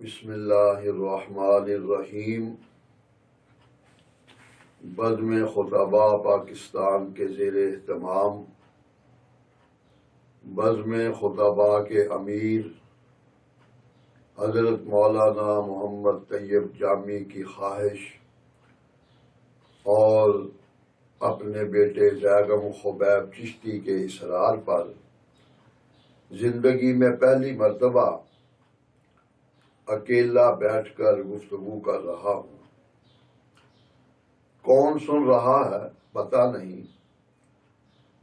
بسم اللہ الرحمن الرحیم۔ بزم خطباء پاکستان کے زیر اہتمام بزم خطباء کے امیر حضرت مولانا محمد طیب جامی کی خواہش اور اپنے بیٹے زیغم خبیب چشتی کے اصرار پر زندگی میں پہلی مرتبہ اکیلا بیٹھ کر گفتگو کر رہا ہوں۔ کون سن رہا ہے پتہ نہیں،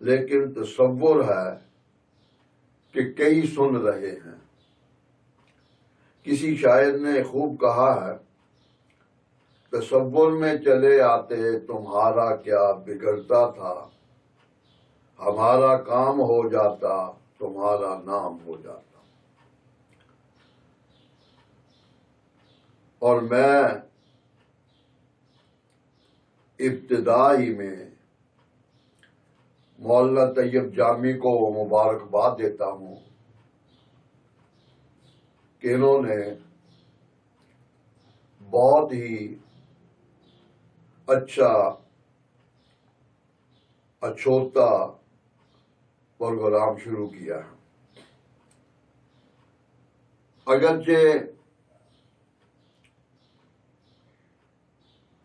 لیکن تصور ہے کہ کئی سن رہے ہیں۔ کسی شاعر نے خوب کہا ہے، تصور میں چلے آتے تمہارا کیا بگڑتا تھا، ہمارا کام ہو جاتا تمہارا نام ہو جاتا۔ اور میں ابتدائی میں مولانا طیب جامی کو مبارکباد دیتا ہوں کہ انہوں نے بہت ہی اچھا اچھوتا پروگرام شروع کیا ہے۔ اگرچہ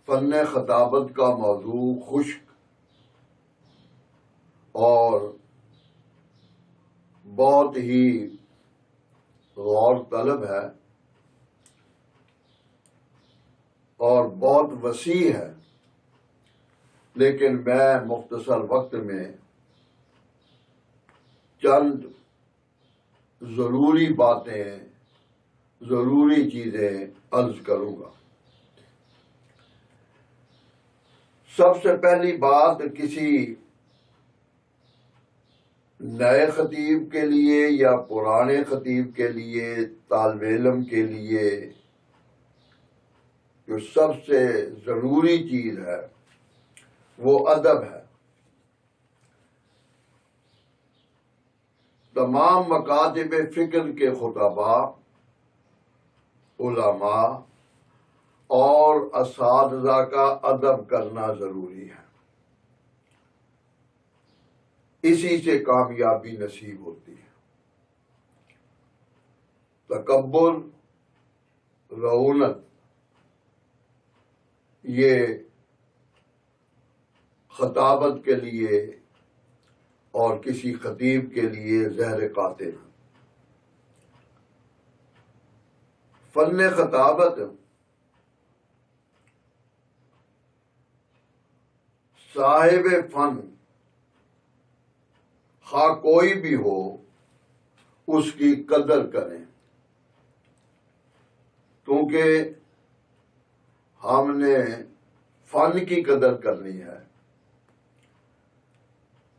فن خطابت کا موضوع خشک اور بہت ہی غور طلب ہے اور بہت وسیع ہے، لیکن میں مختصر وقت میں چند ضروری باتیں، ضروری چیزیں عرض کروں گا۔ سب سے پہلی بات، کسی نئے خطیب کے لیے یا پرانے خطیب کے لیے، طالب علم کے لیے جو سب سے ضروری چیز ہے وہ ادب ہے۔ تمام مکاتب فکر کے خطباء، علماء اور اساتذہ کا ادب کرنا ضروری ہے، اسی سے کامیابی نصیب ہوتی ہے۔ تکبر، رعونت، یہ خطابت کے لیے اور کسی خطیب کے لیے زہر قاتل ہے۔ فن خطابت صاحب فن خواہ کوئی بھی ہو اس کی قدر کریں، کیونکہ ہم نے فن کی قدر کرنی ہے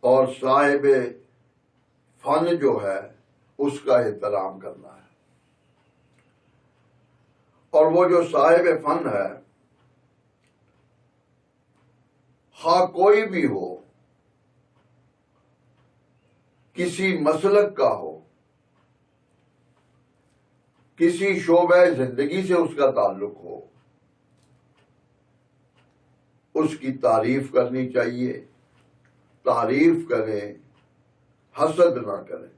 اور صاحب فن جو ہے اس کا احترام کرنا ہے۔ اور وہ جو صاحب فن ہے، خواہ کوئی بھی ہو، کسی مسلک کا ہو، کسی شعبہ زندگی سے اس کا تعلق ہو، اس کی تعریف کرنی چاہیے۔ تعریف کریں، حسد نہ کریں۔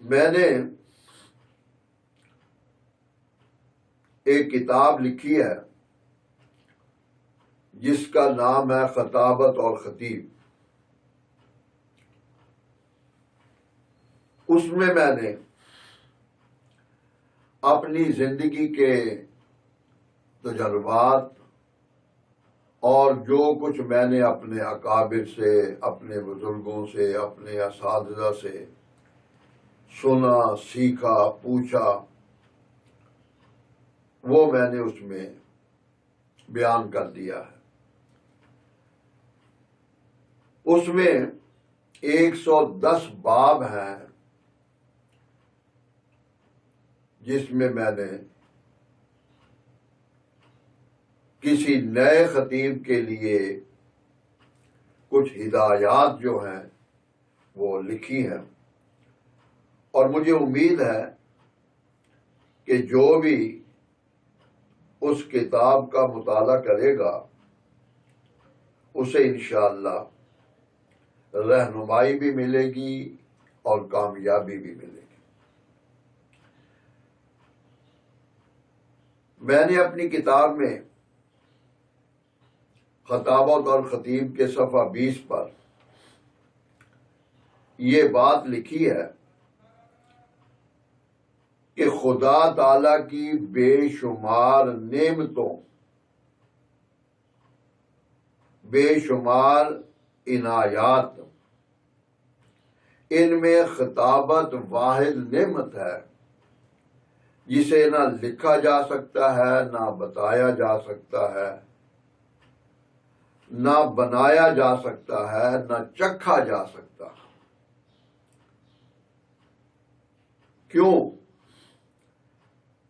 میں نے ایک کتاب لکھی ہے جس کا نام ہے خطابت اور خطیب۔ اس میں نے اپنی زندگی کے تجربات اور جو کچھ میں نے اپنے اکابر سے، اپنے بزرگوں سے، اپنے اساتذہ سے سنا، سیکھا، پوچھا، وہ میں نے اس میں بیان کر دیا ہے۔ اس میں 110 باب ہیں جس میں نے کسی نئے خطیب کے لیے کچھ ہدایات جو ہیں وہ لکھی ہیں، اور مجھے امید ہے کہ جو بھی اس کتاب کا مطالعہ کرے گا اسے انشاءاللہ رہنمائی بھی ملے گی اور کامیابی بھی ملے گی۔ میں نے اپنی کتاب میں خطابت اور خطیب کے صفحہ 20 پر یہ بات لکھی ہے کہ خدا تعالی کی بے شمار نعمتوں، بے شمار عنایات، ان میں خطابت واحد نعمت ہے جسے نہ لکھا جا سکتا ہے، نہ بتایا جا سکتا ہے، نہ بنایا جا سکتا ہے، نہ چکھا جا سکتا۔ کیوں؟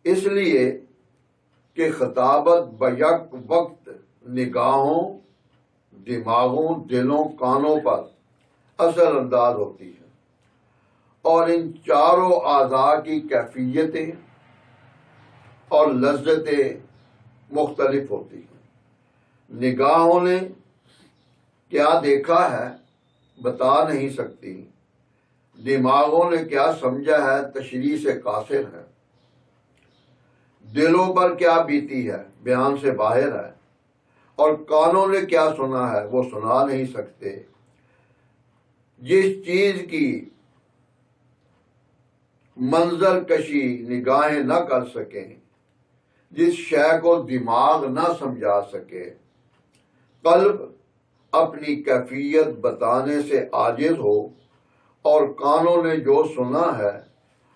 اس لیے کہ خطابت بیک وقت نگاہوں، دماغوں، دلوں، کانوں پر اثر انداز ہوتی ہے، اور ان چاروں اعضاء کی کیفیتیں اور لذتیں مختلف ہوتی ہیں۔ نگاہوں نے کیا دیکھا ہے بتا نہیں سکتی، دماغوں نے کیا سمجھا ہے تشریح سے قاصر ہے، دلوں پر کیا بیتی ہے بیان سے باہر ہے، اور کانوں نے کیا سنا ہے وہ سنا نہیں سکتے۔ جس چیز کی منظر کشی نگاہیں نہ کر سکیں، جس شے کو دماغ نہ سمجھا سکے، قلب اپنی کیفیت بتانے سے عاجز ہو، اور کانوں نے جو سنا ہے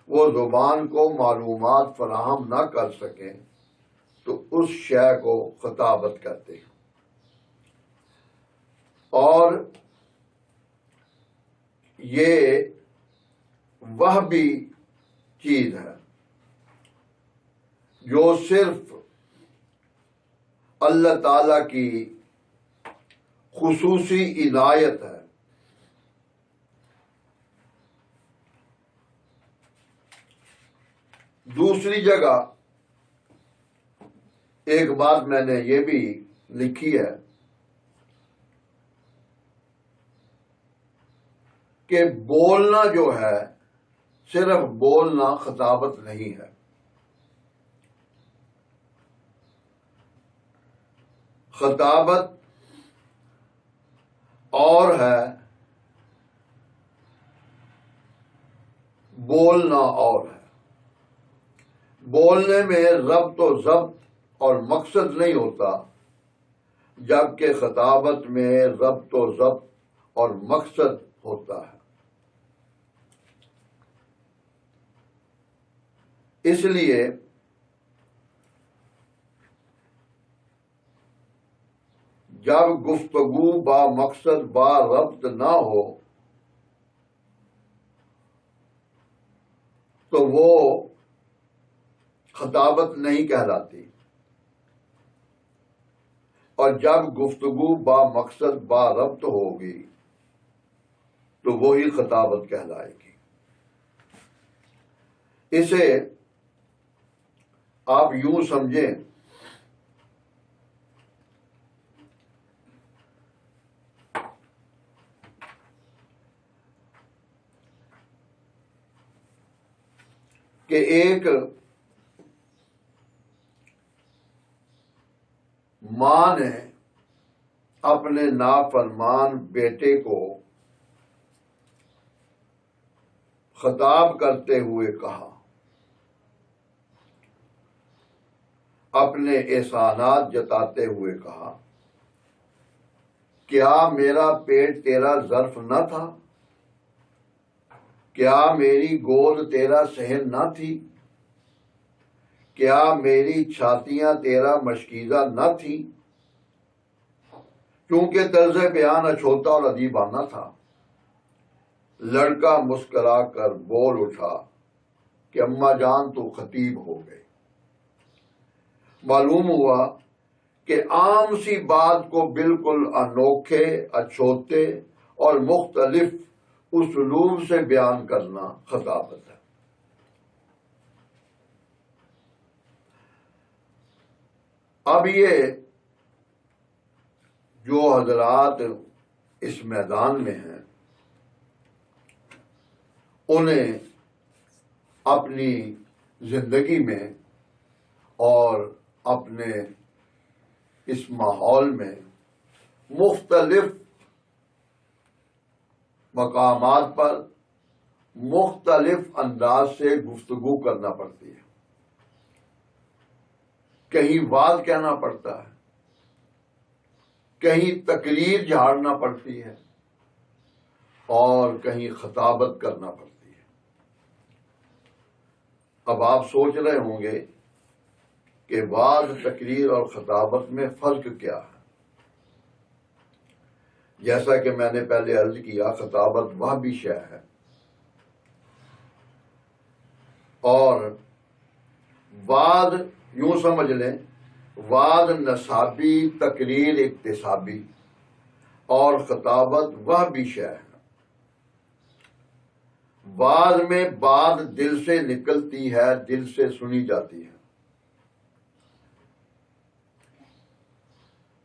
وہ زبان کو معلومات فراہم نہ کر سکیں، تو اس شے کو خطابت کہتے ہیں۔ اور یہ وہ بھی چیز ہے جو صرف اللہ تعالی کی خصوصی عنایت ہے۔ دوسری جگہ ایک بات میں نے یہ بھی لکھی ہے کہ بولنا جو ہے، صرف بولنا خطابت نہیں ہے۔ خطابت اور ہے، بولنا اور ہے۔ بولنے میں ربط و ضبط اور مقصد نہیں ہوتا، جبکہ خطابت میں ربط و ضبط اور مقصد ہوتا ہے۔ اس لیے جب گفتگو با مقصد با ربط نہ ہو تو وہ خطابت نہیں کہلاتی، اور جب گفتگو با مقصد با ربط ہوگی تو وہی خطابت کہلائے گی۔ اسے آپ یوں سمجھیں کہ ایک ماں نے اپنے نافرمان بیٹے کو خطاب کرتے ہوئے کہا، اپنے احسانات جتاتے ہوئے کہا، کیا میرا پیٹ تیرا ظرف نہ تھا؟ کیا میری گود تیرا صحن نہ تھی؟ کیا میری چھاتیاں تیرا مشکیزہ نہ تھی؟ کیونکہ طرز بیان اچھوتا اور ادیبانہ تھا۔ لڑکا مسکرا کر بول اٹھا کہ اماں جان تو خطیب ہو گئے۔ معلوم ہوا کہ عام سی بات کو بالکل انوکھے، اچھوتے اور مختلف اسلوب سے بیان کرنا خطابت ہے۔ اب یہ جو حضرات اس میدان میں ہیں انہیں اپنی زندگی میں اور اپنے اس ماحول میں مختلف مقامات پر مختلف انداز سے گفتگو کرنا پڑتی ہے. کہیں وعظ کہنا پڑتا ہے، کہیں تقریر جھاڑنا پڑتی ہے، اور کہیں خطابت کرنا پڑتی ہے. اب آپ سوچ رہے ہوں گے کہ وعظ، تقریر اور خطابت میں فرق کیا ہے؟ جیسا کہ میں نے پہلے عرض کیا، خطابت وہ بھی شے ہے اور وعظ یوں سمجھ لیں، وعظ نصابی، تقریر اکتسابی، اور خطابت وہ بھی شے ہے. وعظ میں بات دل سے نکلتی ہے، دل سے سنی جاتی ہے.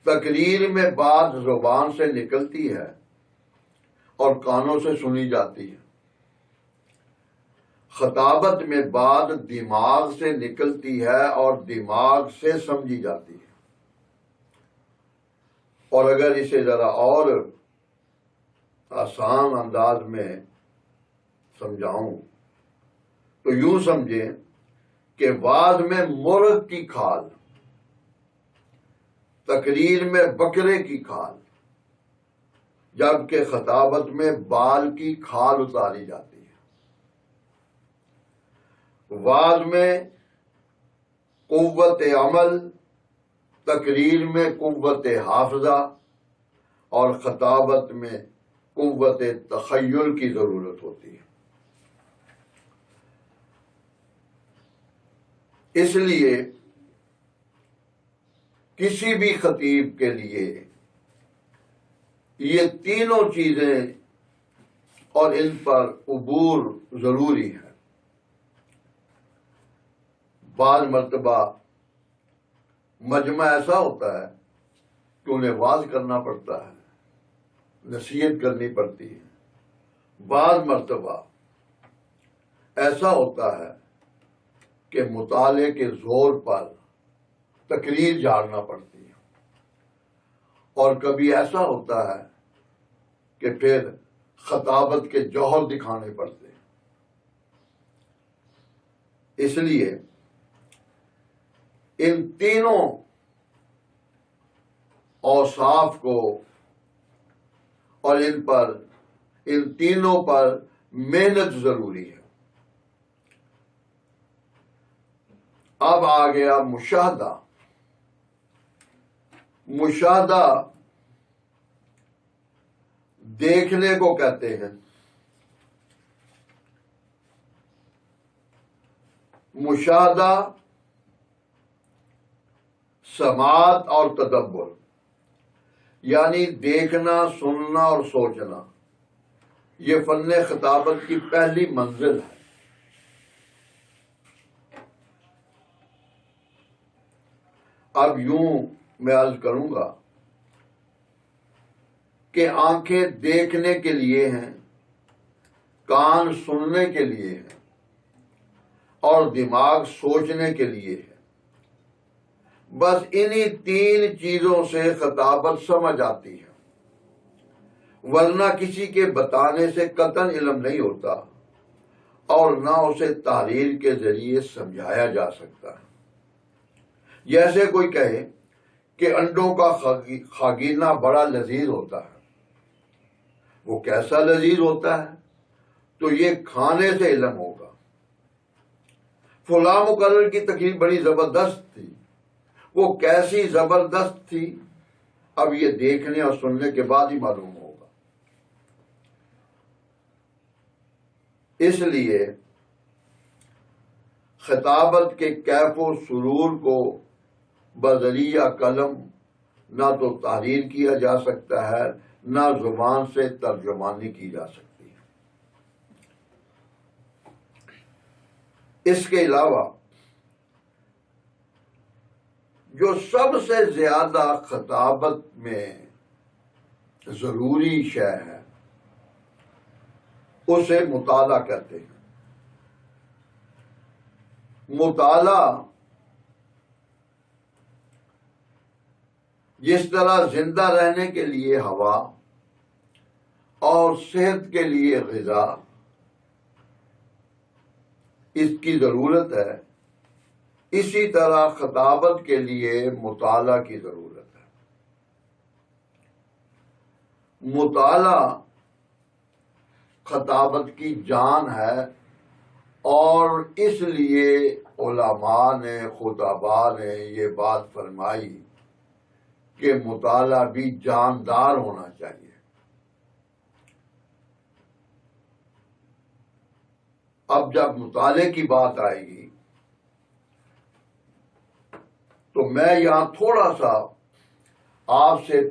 تقریر میں بات زبان سے نکلتی ہے اور کانوں سے سنی جاتی ہے. خطابت میں بات دماغ سے نکلتی ہے اور دماغ سے سمجھی جاتی ہے. اور اگر اسے ذرا اور آسان انداز میں سمجھاؤں تو یوں سمجھیں کہ وعظ میں مرغ کی کھال، تقریر میں بکرے کی کھال، جبکہ خطابت میں بال کی کھال اتاری جاتی ہے. وعظ میں قوت عمل، تقریر میں قوت حافظہ، اور خطابت میں قوت تخیل کی ضرورت ہوتی ہے. اس لیے کسی بھی خطیب کے لیے یہ تینوں چیزیں اور ان پر عبور ضروری ہے. بعض مرتبہ مجمع ایسا ہوتا ہے کہ انہیں وعظ کرنا پڑتا ہے، نصیحت کرنی پڑتی ہے. بعض مرتبہ ایسا ہوتا ہے کہ مطالعے کے زور پر تقریر جھاڑنا پڑتی ہے، اور کبھی ایسا ہوتا ہے کہ پھر خطابت کے جوہر دکھانے پڑتے ہیں. اس لیے ان تینوں اوصاف کو اور ان تینوں پر محنت ضروری ہے. اب آ گیا مشاہدہ. مشاہدہ دیکھنے کو کہتے ہیں. مشاہدہ، سماعت اور تدبر، یعنی دیکھنا، سننا اور سوچنا، یہ فن خطابت کی پہلی منزل ہے. اب یوں میں عرض کروں گا کہ آنکھیں دیکھنے کے لیے ہیں، کان سننے کے لیے ہیں، اور دماغ سوچنے کے لیے ہے. بس انہی تین چیزوں سے خطابت سمجھ آتی ہے، ورنہ کسی کے بتانے سے قطعاً علم نہیں ہوتا اور نہ اسے تحریر کے ذریعے سمجھایا جا سکتا ہے. جیسے کوئی کہے کہ انڈوں کا خاگینہ بڑا لذیذ ہوتا ہے. وہ کیسا لذیذ ہوتا ہے؟ تو یہ کھانے سے علم ہوگا. فلاں مقرر کی تقریر بڑی زبردست تھی. وہ کیسی زبردست تھی؟ اب یہ دیکھنے اور سننے کے بعد ہی معلوم ہوگا. اس لیے خطابت کے کیف و سرور کو بذریعہ قلم نہ تو تحریر کیا جا سکتا ہے، نہ زبان سے ترجمانی کی جا سکتی ہے. اس کے علاوہ جو سب سے زیادہ خطابت میں ضروری شے ہے اسے مطالعہ کہتے ہیں۔ مطالعہ جس طرح زندہ رہنے کے لیے ہوا اور صحت کے لیے غذا اس کی ضرورت ہے، اسی طرح خطابت کے لیے مطالعہ کی ضرورت ہے۔ مطالعہ خطابت کی جان ہے، اور اس لیے علماء نے، خطباء نے یہ بات فرمائی کہ مطالعہ بھی جاندار ہونا چاہیے۔ اب جب مطالعے کی بات آئے گی تو میں یہاں تھوڑا سا آپ سے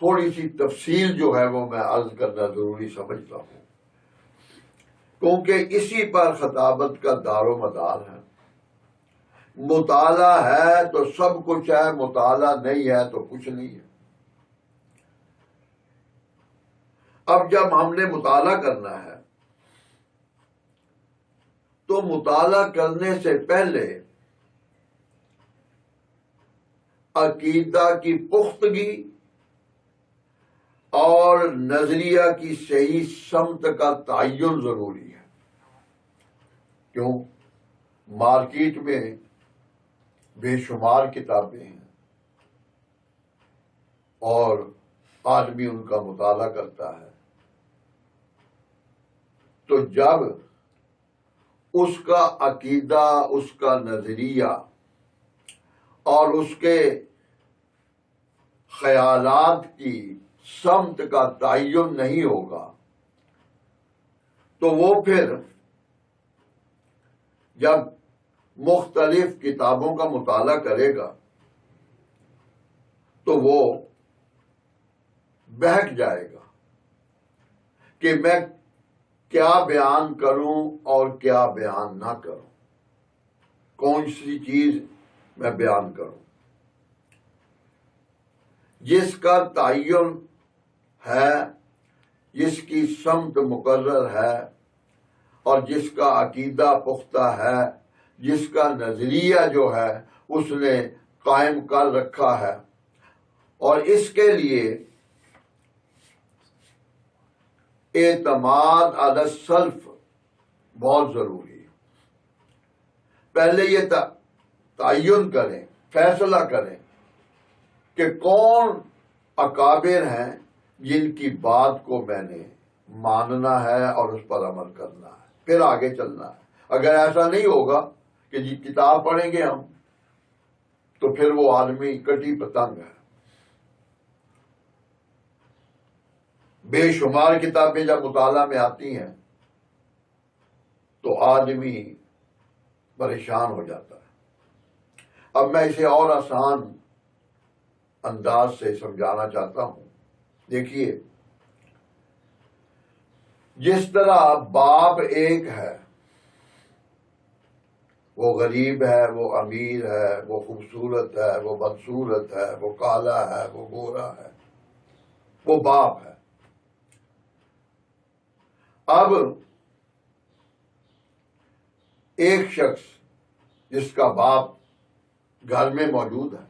تھوڑی سی تفصیل جو ہے وہ میں عرض کرنا ضروری سمجھتا ہوں، کیونکہ اسی پر خطابت کا دار و مدار ہے۔ مطالعہ ہے تو سب کچھ ہے، مطالعہ نہیں ہے تو کچھ نہیں ہے۔ اب جب ہم نے مطالعہ کرنا ہے تو مطالعہ کرنے سے پہلے عقیدہ کی پختگی اور نظریہ کی صحیح سمت کا تعین ضروری ہے۔ کیوں؟ مارکیٹ میں بے شمار کتابیں ہیں اور آدمی ان کا مطالعہ کرتا ہے، تو جب اس کا عقیدہ، اس کا نظریہ اور اس کے خیالات کی سمت کا تعین نہیں ہوگا تو وہ پھر جب مختلف کتابوں کا مطالعہ کرے گا تو وہ بہک جائے گا کہ میں کیا بیان کروں اور کیا بیان نہ کروں، کون سی چیز میں بیان کروں۔ جس کا تعین ہے، جس کی سمت مقرر ہے اور جس کا عقیدہ پختہ ہے، جس کا نظریہ جو ہے اس نے قائم کر رکھا ہے، اور اس کے لیے اعتماد علی السلف بہت ضروری ہے۔ پہلے یہ تعین کریں، فیصلہ کریں کہ کون اکابر ہیں جن کی بات کو میں نے ماننا ہے اور اس پر عمل کرنا ہے، پھر آگے چلنا ہے۔ اگر ایسا نہیں ہوگا کہ جی کتاب پڑھیں گے ہم تو پھر وہ آدمی کٹی پتنگ ہے۔ بے شمار کتابیں جب مطالعہ میں آتی ہیں تو آدمی پریشان ہو جاتا ہے۔ اب میں اسے اور آسان انداز سے سمجھانا چاہتا ہوں۔ دیکھیے، جس طرح باپ ایک ہے، وہ غریب ہے، وہ امیر ہے، وہ خوبصورت ہے، وہ بدصورت ہے، وہ کالا ہے، وہ گورا ہے، وہ باپ ہے۔ اب ایک شخص جس کا باپ گھر میں موجود ہے،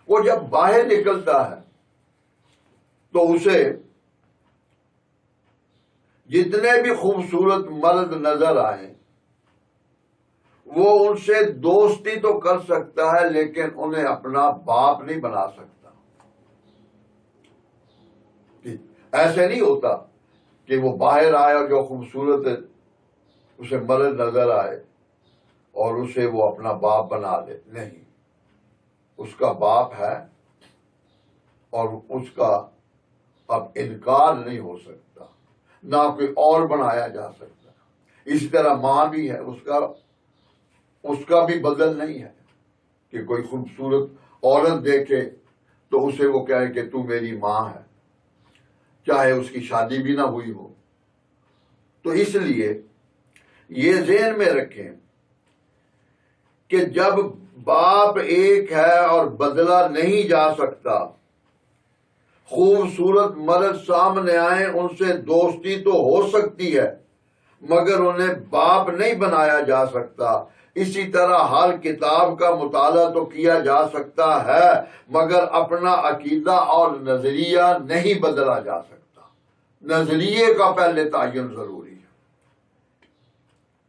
وہ جب باہر نکلتا ہے تو اسے جتنے بھی خوبصورت مرد نظر آئیں وہ ان سے دوستی تو کر سکتا ہے لیکن انہیں اپنا باپ نہیں بنا سکتا۔ ایسے نہیں ہوتا کہ وہ باہر آئے اور جو خوبصورت اسے مرد نظر آئے اور اسے وہ اپنا باپ بنا لے، نہیں، اس کا باپ ہے اور اس کا اب انکار نہیں ہو سکتا، نہ کوئی اور بنایا جا سکتا۔ اسی طرح ماں بھی ہے، اس کا بھی بدل نہیں ہے کہ کوئی خوبصورت عورت دیکھے تو اسے وہ کہے کہ تو میری ماں ہے، چاہے اس کی شادی بھی نہ ہوئی ہو۔ تو اس لیے یہ ذہن میں رکھیں کہ جب باپ ایک ہے اور بدلا نہیں جا سکتا. خوبصورت مرد سامنے آئیں ان سے دوستی تو ہو سکتی ہے مگر انہیں باپ نہیں بنایا جا سکتا. اسی طرح ہر کتاب کا مطالعہ تو کیا جا سکتا ہے مگر اپنا عقیدہ اور نظریہ نہیں بدلا جا سکتا. نظریے کا پہلے تعین ضروری ہے،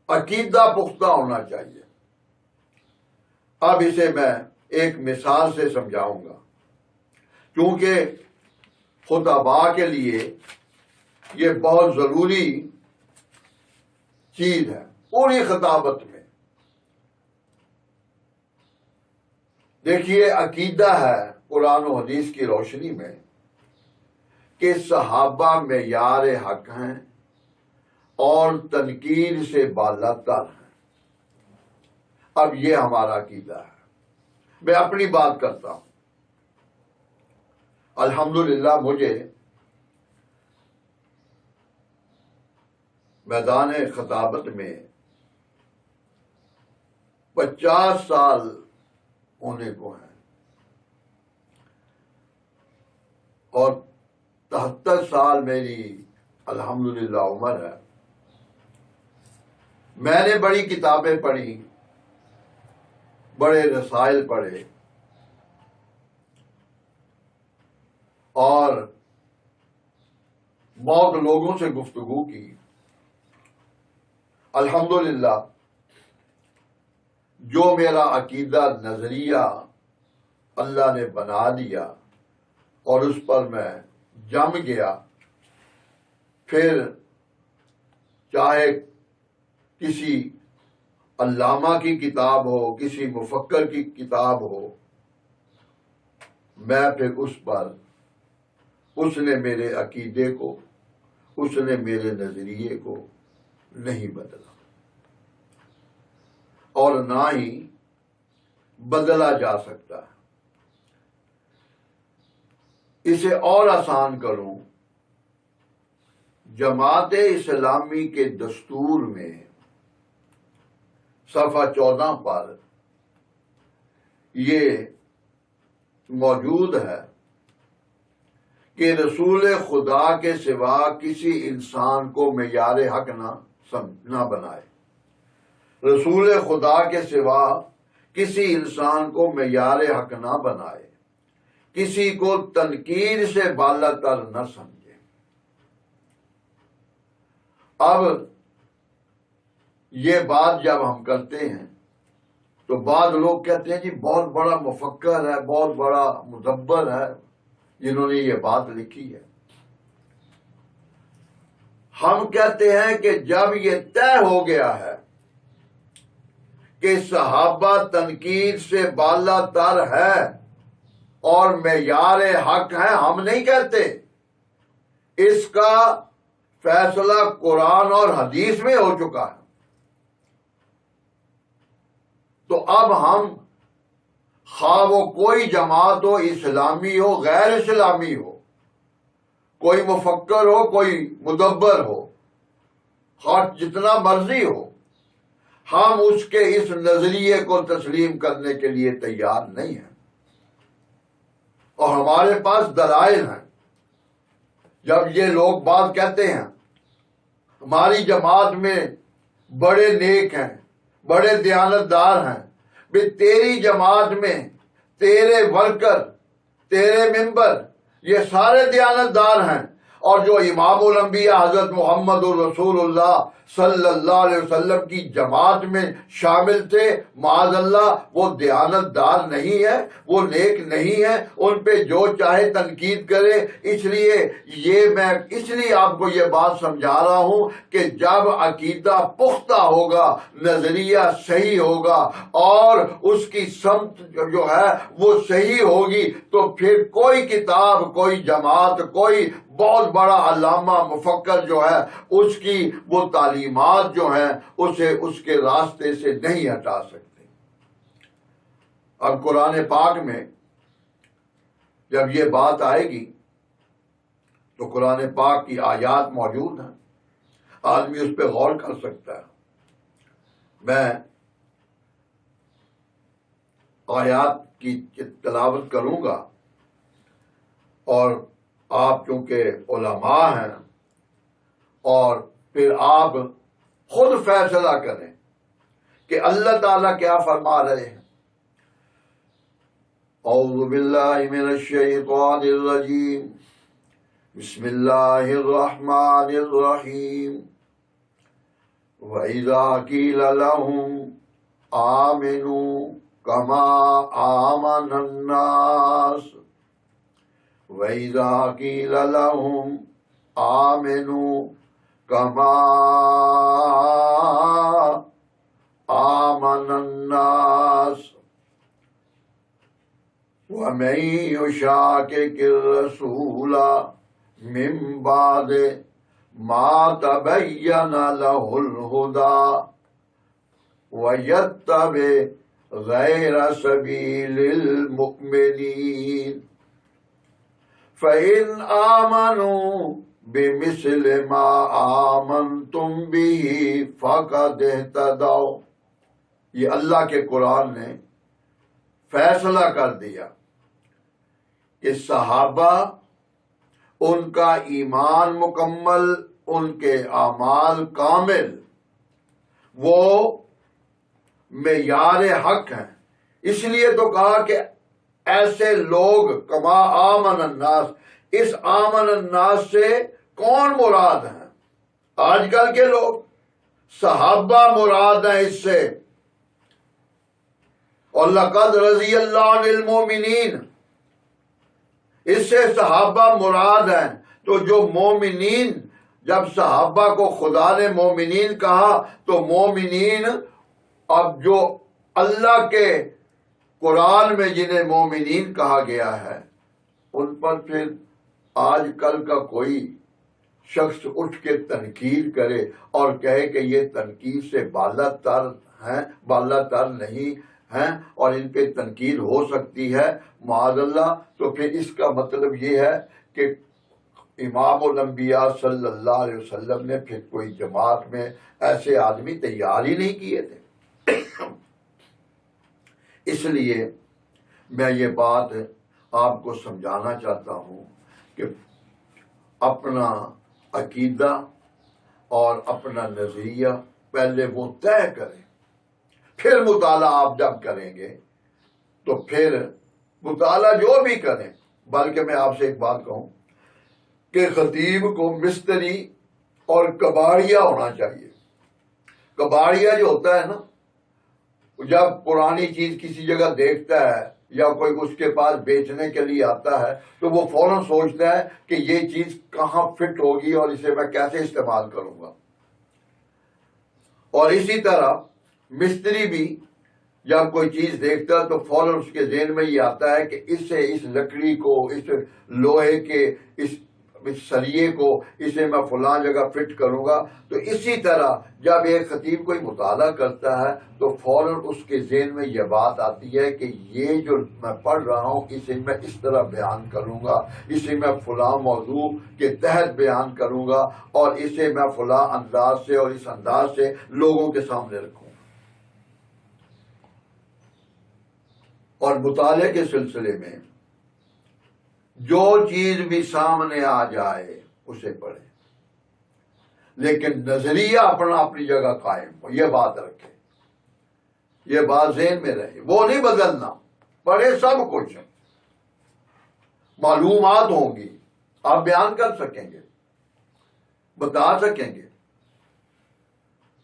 عقیدہ پختہ ہونا چاہیے. اب اسے میں ایک مثال سے سمجھاؤں گا کیونکہ خطباء کے لیے یہ بہت ضروری چیز ہے. پوری خطابت میں دیکھیے عقیدہ ہے قرآن و حدیث کی روشنی میں کہ صحابہ معیار حق ہیں اور تنقید سے بالاتر ہیں. اب یہ ہمارا عقیدہ ہے. میں اپنی بات کرتا ہوں. الحمدللہ مجھے میدان خطابت میں 50 سال ہونے کو ہیں اور 73 سال میری الحمدللہ عمر ہے. میں نے بڑی کتابیں پڑھی، بڑے رسائل پڑھے اور بہت لوگوں سے گفتگو کی. الحمدللہ جو میرا عقیدہ نظریہ اللہ نے بنا دیا اور اس پر میں جم گیا، پھر چاہے کسی علامہ کی کتاب ہو، کسی مفکر کی کتاب ہو، میں پھر اس پر، اس نے میرے عقیدے کو، اس نے میرے نظریے کو نہیں بدلا اور نہ ہی بدلا جا سکتا. اسے اور آسان کروں، جماعت اسلامی کے دستور میں صفحہ 14 پر یہ موجود ہے کہ رسول خدا کے سوا کسی انسان کو معیار حق نہ بنائے. رسول خدا کے سوا کسی انسان کو معیار حق نہ بنائے، کسی کو تنقید سے بالاتر نہ سمجھے. اب یہ بات جب ہم کرتے ہیں تو بعض لوگ کہتے ہیں جی بہت بڑا مفکر ہے، بہت بڑا مدبر ہے جنہوں نے یہ بات لکھی ہے. ہم کہتے ہیں کہ جب یہ طے ہو گیا ہے کہ صحابہ تنقید سے بالاتر ہے اور معیار حق ہے، ہم نہیں کہتے. اس کا فیصلہ قرآن اور حدیث میں ہو چکا ہے. تو اب ہم خواہ وہ کوئی جماعت ہو، اسلامی ہو غیر اسلامی ہو، کوئی مفکر ہو کوئی مدبر ہو، خواہ جتنا مرضی ہو، ہم اس کے اس نظریے کو تسلیم کرنے کے لیے تیار نہیں ہیں اور ہمارے پاس دلائل ہیں. جب یہ لوگ بات کہتے ہیں ہماری جماعت میں بڑے نیک ہیں، بڑے دیانتدار ہیں، بھی تیری جماعت میں تیرے ورکر، تیرے ممبر یہ سارے دیانتدار ہیں اور جو امام الانبیاء حضرت محمد الرسول اللہ صلی اللہ علیہ وسلم کی جماعت میں شامل تھے، معاذ اللہ وہ دیانتدار نہیں ہے، وہ نیک نہیں ہے، ان پہ جو چاہے تنقید کرے. اس لیے میں اس لیے آپ کو یہ بات سمجھا رہا ہوں کہ جب عقیدہ پختہ ہوگا، نظریہ صحیح ہوگا اور اس کی سمت جو ہے وہ صحیح ہوگی تو پھر کوئی کتاب، کوئی جماعت، کوئی بہت بڑا علامہ مفکر جو ہے اس کی وہ تعلیمات جو ہیں اسے اس کے راستے سے نہیں ہٹا سکتے. اب قرآن پاک میں جب یہ بات آئے گی تو قرآن پاک کی آیات موجود ہیں، آدمی اس پہ غور کر سکتا ہے. میں آیات کی تلاوت کروں گا، اور آپ چونکہ علماء ہیں، اور پھر آپ خود فیصلہ کریں کہ اللہ تعالیٰ کیا فرما رہے ہیں۔ اعوذ باللہ من الشیطان الرجیم، بسم اللہ الرحمن الرحیم۔ وَإِذَا قِيلَ لَهُمْ آمِنُوا كَمَا آمَنَ النَّاسُ وَإِذَا قِيلَ لَهُمْ آمِنُوا كَمَا آمَنَ النَّاسُ وَمَن يُشَاقِقِ الرَّسُولَ مِن بَعْدِ مَا تَبَيَّنَ لَهُ الْهُدَى وَيَتَّبِعْ غَيْرَ سَبِيلِ الْمُؤْمِنِينَ فَإِنْ آمَنُوا بِمِثْلِ مَا آمَنْتُمْ بِهِ فَقَدِ اهْتَدَوْا۔ یہ اللہ کے قرآن نے فیصلہ کر دیا کہ صحابہ، ان کا ایمان مکمل، ان کے اعمال کامل، وہ معیار حق ہیں۔ اس لیے تو کہا کہ ایسے لوگ کما آمن الناس، اس آمن الناس سے کون مراد ہیں؟ آج کل کے لوگ، صحابہ مراد ہیں اس سے۔ اور لقد رضی اللہ عن المؤمنین، اس سے صحابہ مراد ہیں۔ تو جو مومنین، جب صحابہ کو خدا نے مومنین کہا تو مومنین، اب جو اللہ کے قرآن میں جنہیں مومنین کہا گیا ہے، ان پر پھر آج کل کا کوئی شخص اٹھ کے تنقید کرے اور کہے کہ یہ تنقید سے بالا تر ہیں، بالا تر نہیں ہیں، اور ان پہ تنقید ہو سکتی ہے، معاذ اللہ، تو پھر اس کا مطلب یہ ہے کہ امام الانبیاء صلی اللہ علیہ وسلم نے پھر کوئی جماعت میں ایسے آدمی تیار ہی نہیں کیے تھے۔ اس لیے میں یہ بات آپ کو سمجھانا چاہتا ہوں کہ اپنا عقیدہ اور اپنا نظریہ پہلے وہ طے کریں، پھر مطالعہ آپ جب کریں گے تو پھر مطالعہ جو بھی کریں۔ بلکہ میں آپ سے ایک بات کہوں کہ خطیب کو مستری اور کباڑیا ہونا چاہیے۔ کباڑیا جو ہوتا ہے نا، جب پرانی چیز کسی جگہ دیکھتا ہے یا کوئی اس کے پاس بیچنے کے لیے آتا ہے تو وہ فوراً سوچتا ہے کہ یہ چیز کہاں فٹ ہوگی اور اسے میں کیسے استعمال کروں گا۔ اور اسی طرح مستری بھی جب کوئی چیز دیکھتا ہے تو فوراً اس کے ذہن میں یہ آتا ہے کہ اس سے، اس لکڑی کو، اس لوہے کے اس سریے کو، اسے میں فلاں جگہ فٹ کروں گا۔ تو اسی طرح جب ایک خطیب کوئی مطالعہ کرتا ہے تو فوراً اس کے ذہن میں یہ بات آتی ہے کہ یہ جو میں پڑھ رہا ہوں اسے میں اس طرح بیان کروں گا، اسے میں فلاں موضوع کے تحت بیان کروں گا، اور اسے میں فلاں انداز سے اور اس انداز سے لوگوں کے سامنے رکھوں گا۔ اور مطالعے کے سلسلے میں جو چیز بھی سامنے آ جائے اسے پڑھیں، لیکن نظریہ اپنا اپنی جگہ قائم ہو، یہ بات رکھے، یہ بات ذہن میں رہے، وہ نہیں بدلنا۔ پڑھے سب کچھ، معلومات ہوں گی، آپ بیان کر سکیں گے، بتا سکیں گے۔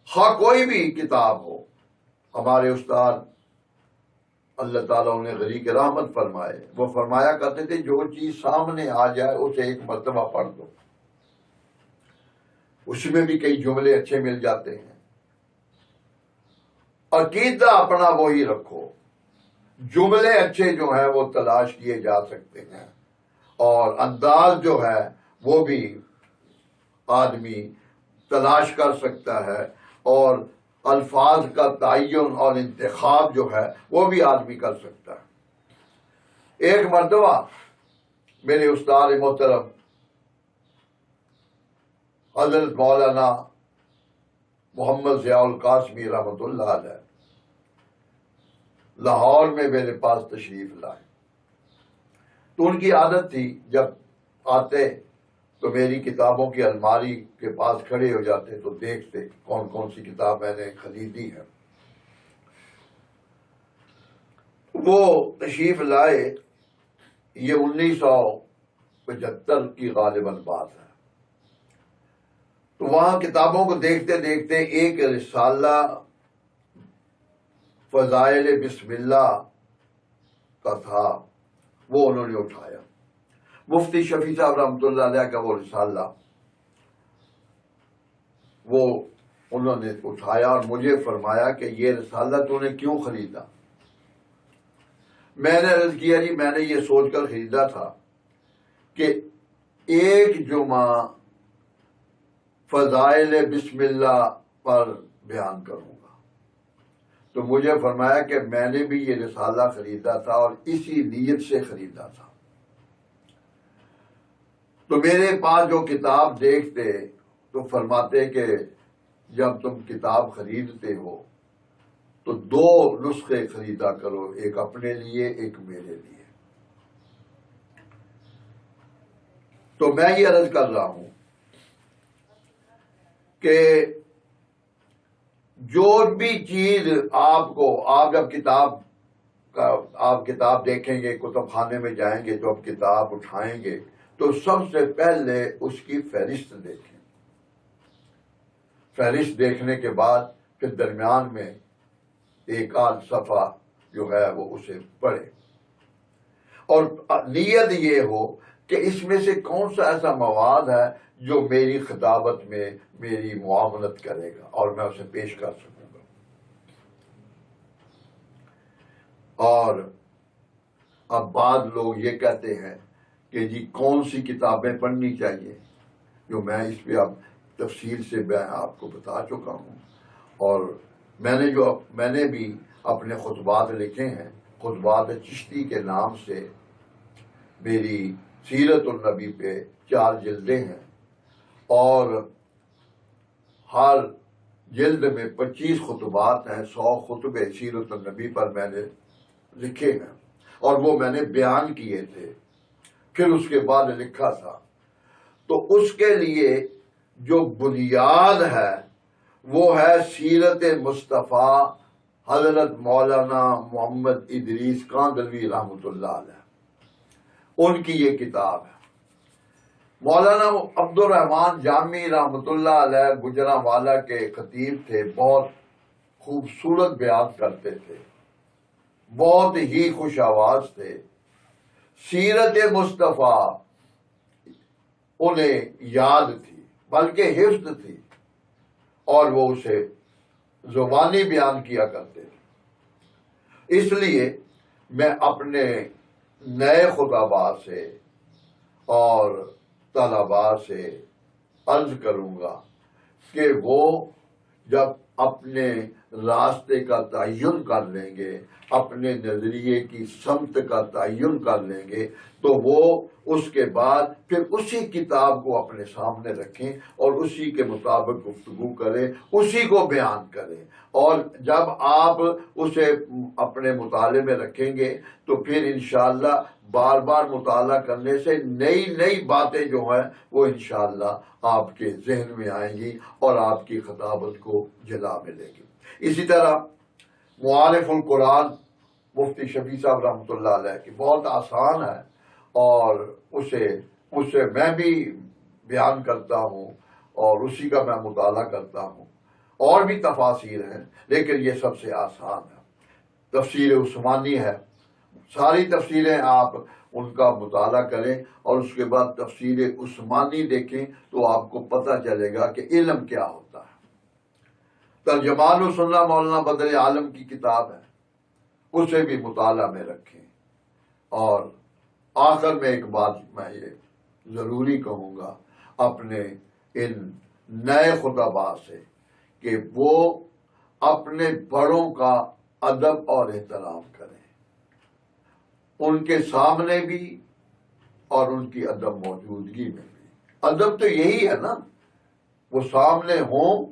ہاں کوئی بھی کتاب ہو، ہمارے استاد اللہ تعالیٰ انہیں غریق رحمت فرمائے، وہ فرمایا کرتے تھے جو چیز سامنے آ جائے اسے ایک مرتبہ پڑھ دو، اس میں بھی کئی جملے اچھے مل جاتے ہیں۔ عقیدہ اپنا وہی رکھو، جملے اچھے جو ہیں وہ تلاش کیے جا سکتے ہیں، اور انداز جو ہے وہ بھی آدمی تلاش کر سکتا ہے، اور الفاظ کا تعین اور انتخاب جو ہے وہ بھی آدمی کر سکتا ہے۔ ایک مرتبہ میرے استاد محترم حضرت مولانا محمد ضیاء القاسمی رحمۃ اللہ علیہ لاہور میں میرے پاس تشریف لائے. تو ان کی عادت تھی جب آتے تو میری کتابوں کی الماری کے پاس کھڑے ہو جاتے تو دیکھتے کون کون سی کتاب میں نے خریدی ہے. وہ تشریف لائے، یہ 1975 کی غالباً بات ہے. تو وہاں کتابوں کو دیکھتے دیکھتے ایک رسالہ فضائل بسم اللہ کا تھا، وہ انہوں نے اٹھایا. مفتی شفیع صاحب رحمۃ اللہ علیہ کا وہ رسالہ وہ انہوں نے اٹھایا اور مجھے فرمایا کہ یہ رسالہ تو نے کیوں خریدا؟ میں نے عرض کیا جی میں نے یہ سوچ کر خریدا تھا کہ ایک جمعہ فضائل بسم اللہ پر بیان کروں گا. تو مجھے فرمایا کہ میں نے بھی یہ رسالہ خریدا تھا اور اسی نیت سے خریدا تھا. تو میرے پاس جو کتاب دیکھتے تو فرماتے کہ جب تم کتاب خریدتے ہو تو 2 نسخے خریدا کرو، ایک اپنے لیے ایک میرے لیے. تو میں یہ عرض کر رہا ہوں کہ جو بھی چیز آپ جب آپ کتاب دیکھیں گے، کتب خانے میں جائیں گے تو آپ کتاب اٹھائیں گے تو سب سے پہلے اس کی فہرست دیکھیں. فہرست دیکھنے کے بعد پھر درمیان میں ایک آدھ صفحہ جو ہے وہ اسے پڑھے اور نیت یہ ہو کہ اس میں سے کون سا ایسا مواد ہے جو میری خطابت میں میری معاونت کرے گا اور میں اسے پیش کر سکوں گا. اور اب بعض لوگ یہ کہتے ہیں کہ جی کون سی کتابیں پڑھنی چاہیے، جو میں اس پہ اب تفصیل سے میں آپ کو بتا چکا ہوں. اور میں نے بھی اپنے خطبات لکھے ہیں. خطبات چشتی کے نام سے میری سیرت النبی پہ 4 جلدیں ہیں اور ہر جلد میں 25 خطبات ہیں. 100 خطبے سیرت النبی پر میں نے لکھے ہیں اور وہ میں نے بیان کیے تھے، پھر اس کے بعد لکھا تھا. تو اس کے لیے جو بنیاد ہے وہ ہے سیرت مصطفیٰ حضرت مولانا محمد ادریس کاندھلوی رحمۃ اللہ علیہ. ان کی یہ کتاب ہے. مولانا عبد الرحمان جامی رحمۃ اللہ علیہ گجرانوالہ کے خطیب تھے، بہت خوبصورت بیان کرتے تھے، بہت ہی خوش آواز تھے. سیرت مصطفیٰ انہیں یاد تھی بلکہ حفظ تھی اور وہ اسے زبانی بیان کیا کرتے تھے. اس لیے میں اپنے نئے خطباء سے اور طلباء سے عرض کروں گا کہ وہ جب اپنے راستے کا تعین کر لیں گے، اپنے نظریے کی سمت کا تعین کر لیں گے تو وہ اس کے بعد پھر اسی کتاب کو اپنے سامنے رکھیں اور اسی کے مطابق گفتگو کریں، اسی کو بیان کریں. اور جب آپ اسے اپنے مطالعے میں رکھیں گے تو پھر انشاءاللہ بار بار مطالعہ کرنے سے نئی نئی باتیں جو ہیں وہ انشاءاللہ آپ کے ذہن میں آئیں گی اور آپ کی خطابت کو جلا ملے گی. اسی طرح معارف القرآن مفتی شفیع صاحب رحمۃ اللہ علیہ کی بہت آسان ہے اور اسے میں بھی بیان کرتا ہوں اور اسی کا میں مطالعہ کرتا ہوں. اور بھی تفاسیر ہیں لیکن یہ سب سے آسان ہے. تفسیر عثمانی ہے، ساری تفسیریں آپ ان کا مطالعہ کریں اور اس کے بعد تفسیر عثمانی دیکھیں تو آپ کو پتہ چلے گا کہ علم کیا ہوتا ہے. ترجمان السنہ مولانا بدر عالم کی کتاب ہے، اسے بھی مطالعہ میں رکھیں. اور آخر میں ایک بات میں یہ ضروری کہوں گا اپنے ان نئے خطباء سے کہ وہ اپنے بڑوں کا ادب اور احترام کریں، ان کے سامنے بھی اور ان کی عدم موجودگی میں بھی. ادب تو یہی ہے نا، وہ سامنے ہوں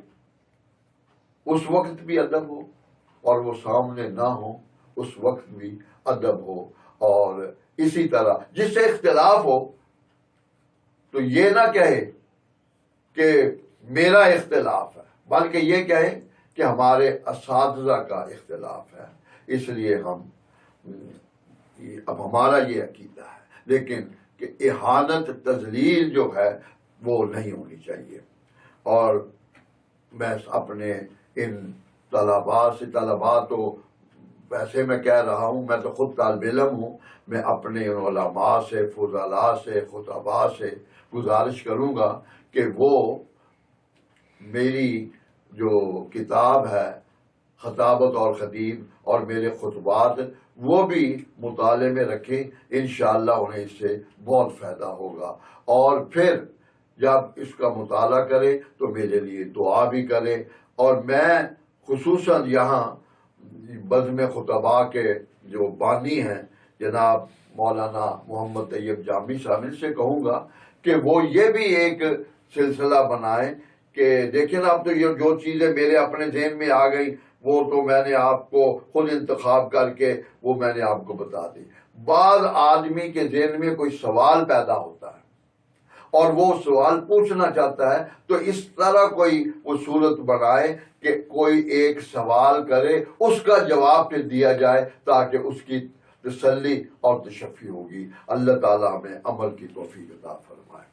اس وقت بھی ادب ہو اور وہ سامنے نہ ہو اس وقت بھی ادب ہو. اور اسی طرح جس سے اختلاف ہو تو یہ نہ کہے کہ میرا اختلاف ہے، بلکہ یہ کہے کہ ہمارے اساتذہ کا اختلاف ہے. اس لیے اب ہمارا یہ عقیدہ ہے، لیکن کہ اہانت تذلیل جو ہے وہ نہیں ہونی چاہیے. اور میں اپنے ان طلباء تو ویسے میں کہہ رہا ہوں، میں تو خود طالب علم ہوں، میں اپنے علماء سے، فضلاء سے، خطباء سے گزارش کروں گا کہ وہ میری جو کتاب ہے خطابت اور خطیب اور میرے خطبات وہ بھی مطالعے میں رکھیں. انشاءاللہ انہیں اس سے بہت فائدہ ہوگا. اور پھر جب اس کا مطالعہ کرے تو میرے لیے دعا بھی کرے. اور میں خصوصاً یہاں بزم خطباء کے جو بانی ہیں جناب مولانا محمد طیب جامی صاحب سے کہوں گا کہ وہ یہ بھی ایک سلسلہ بنائیں کہ دیکھیں اب تو یہ جو چیزیں میرے اپنے ذہن میں آ گئی وہ تو میں نے آپ کو خود انتخاب کر کے وہ میں نے آپ کو بتا دی. بعض آدمی کے ذہن میں کوئی سوال پیدا ہوتا ہے اور وہ سوال پوچھنا چاہتا ہے، تو اس طرح کوئی وہ صورت بنائے کہ کوئی ایک سوال کرے، اس کا جواب پھر دیا جائے تاکہ اس کی تسلی اور تشفی ہوگی. اللہ تعالیٰ ہمیں عمل کی توفیق عطا فرمائے.